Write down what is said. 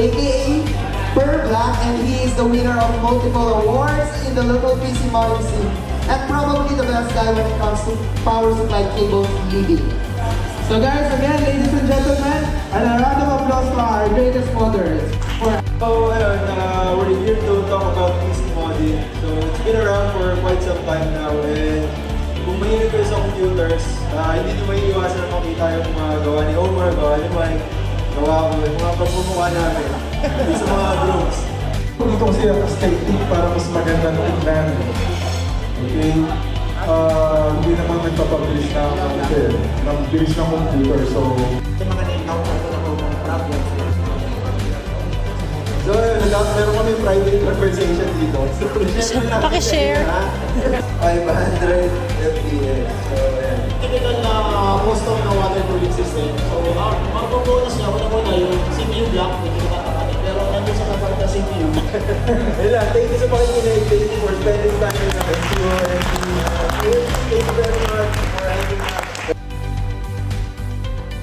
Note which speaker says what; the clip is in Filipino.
Speaker 1: a.k.a. Per Black, and he is the winner of multiple awards in the local PC modding scene, and probably the best guy when it comes to power supply cable leading.
Speaker 2: So guys, again, ladies and gentlemen, and a round of applause to our greatest modders.
Speaker 3: So, we're here to talk about PC modding. So, it's been around for quite some time now, and kung mahilig kayo sa computers, hindi nyo may iwasan na makita yung mga gawa ni Homer, gawa ni Mike, gawa ko, yung mga pagmumukha namin sa mga groups.
Speaker 4: Dito kasi ang aesthetic para mas maganda ng tignan. Okay? Hindi naman nagpapabilis na ng bilis ng computer. So,
Speaker 1: Yung mga na-encounter ko na mga problems.
Speaker 3: So, meron kami private conversation dito. So,
Speaker 5: Paki-share.
Speaker 3: 500 FPS. So, ayan.
Speaker 6: Typical na custom na water cooling system. So, mga components niya, una-una yung CPU block, hindi ko nakakalit. Pero nandun sa kapag na CPU.
Speaker 3: Ayun lang, thank you sa pakikinig. Thank you